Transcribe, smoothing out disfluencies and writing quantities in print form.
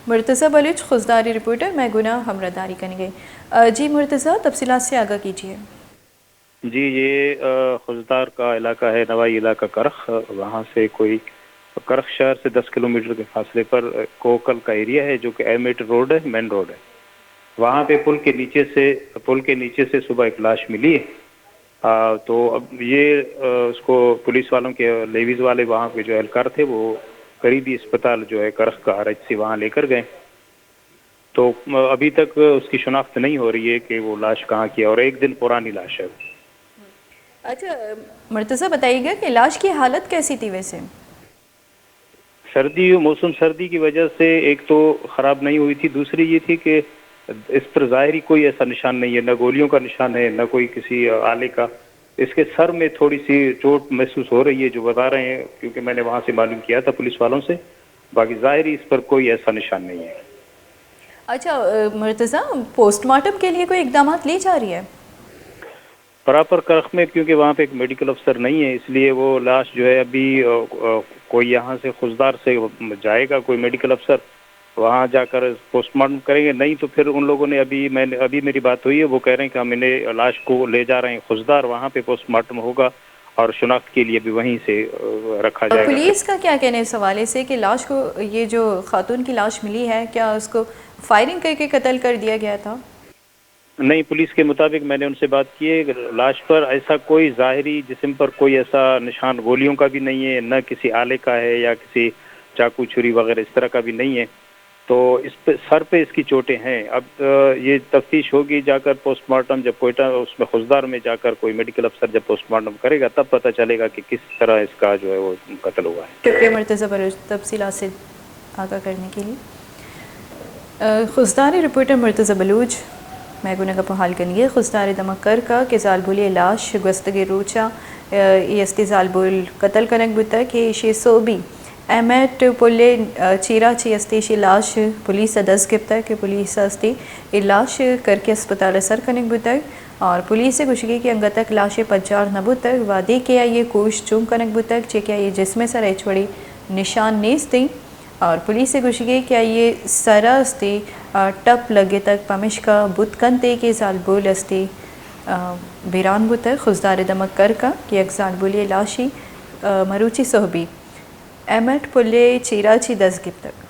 Murtaza Baloch خضداری reporter میں گناہ ہمراہداری کریں گے۔ جی مرتضی، تفصیلات سے آگاہ کیجیے۔ جی، یہ خضدار کا علاقہ ہے، نوائی علاقہ کرخ۔ وہاں سے کوئی کرخ شہر سے 10 کلومیٹر کے فاصلے پر کوکل کا ایریا ہے جو کہ ایمیٹ روڈ ہے، مین روڈ ہے۔ وہاں پہ پل کے نیچے سے صبح ایک لاش ملی ہے۔ تو اب یہ اس کو پولیس والوں کے لیویز والے وہاں پہ جو اہلکار تھے وہ قریبی اسپتال جو ہے کرخ کا RHC وہاں لے کر گئے۔ تو ابھی تک اس کی شناخت نہیں ہو رہی ہے کہ وہ لاش کہاں کی ہے، اور 1 دن پرانی لاش ہے۔ اچھا مرتضی، بتائیے گا کہ لاش کی حالت کیسی تھی ویسے؟ موسم سردی کی وجہ سے ایک تو خراب نہیں ہوئی تھی، دوسری یہ تھی کہ اس پر ظاہری کوئی ایسا نشان نہیں ہے، نہ گولیوں کا نشان ہے نہ کوئی کسی آلے کا۔ اس کے سر میں تھوڑی سی چوٹ محسوس ہو رہی ہے جو بتا رہے ہیں، کیونکہ میں نے وہاں سے معلوم کیا تھا پولیس والوں سے۔ باقی ظاہری اس پر کوئی ایسا نشان نہیں ہے۔ اچھا مرتضی، پوسٹ مارٹم کے لیے کوئی اقدامات لی جا رہی ہے؟ پراپر کرخ میں کیونکہ وہاں پہ ایک میڈیکل افسر نہیں ہے، اس لیے وہ لاش جو ہے ابھی کوئی یہاں سے خضدار سے جائے گا، کوئی میڈیکل افسر وہاں جا کر پوسٹ مارٹم کریں گے۔ نہیں تو پھر ان لوگوں نے ابھی میری بات ہوئی ہے، وہ کہہ رہے ہیں کہ ہم انہیں لاش کو لے جا رہے ہیں خضدار، وہاں پہ پوسٹ مارٹم ہوگا اور شناخت کے لیے بھی وہیں سے رکھا جائے گا۔ پولیس کا کیا کہنے اس حوالے سے کہ لاش کو، یہ جو خاتون کی لاش ملی ہے، کیا اس کو فائرنگ کر کے قتل کر دیا گیا تھا؟ نہیں، پولیس کے مطابق میں نے ان سے بات کی ہے، لاش پر ایسا کوئی ظاہری جسم پر کوئی ایسا نشان گولیوں کا بھی نہیں ہے، نہ کسی آلے کا ہے یا کسی چاقو چھری وغیرہ اس طرح کا بھی نہیں ہے۔ تو اس پہ سر پہ اس کی چوٹیں ہیں۔ اب یہ تفتیش ہوگی جا کر پوسٹ مارٹم، جب کوئٹہ اس میں خضدار میں جا کر کوئی میڈیکل افسر جب پوسٹ مارٹم کرے گا تب پتہ چلے گا کہ کس طرح اس کا جو ہے وہ قتل ہوا ہے۔ شکریہ مرتضی بلوچ تفصیلات سے آگاہ کرنے کے لیے۔ خضداری رپورٹر مرتضی بلوچ میں گناہ کا پحال کنگے خضدار دمکر کا کہ زالبولی لاش گستگی روچا ایستی زالبول قتل کنک بتا کہ شی صوبی احمد پلے چیرا چی استی لاش پولیس دس گپتا کہ پولیس استی لاش کر کے اسپتال سر کنک بتا اور پولیس سے گوشگی کہ انگا تک لاش پجار نبو تک وادی کیا یہ کوش چوم کنک بتا چکیا یہ جسم سر ایچوڑی نشان نیستی اور پولیس سے گوشگی کیا یہ سرا استی ٹپ لگے تک پمش کا بت کنتے کے زالبول استی بیران بتا خضدار دمکر کا کہ ایک زالبولی لاشی مروچی صحبی احمد پلے چیراچی 10 گپ تک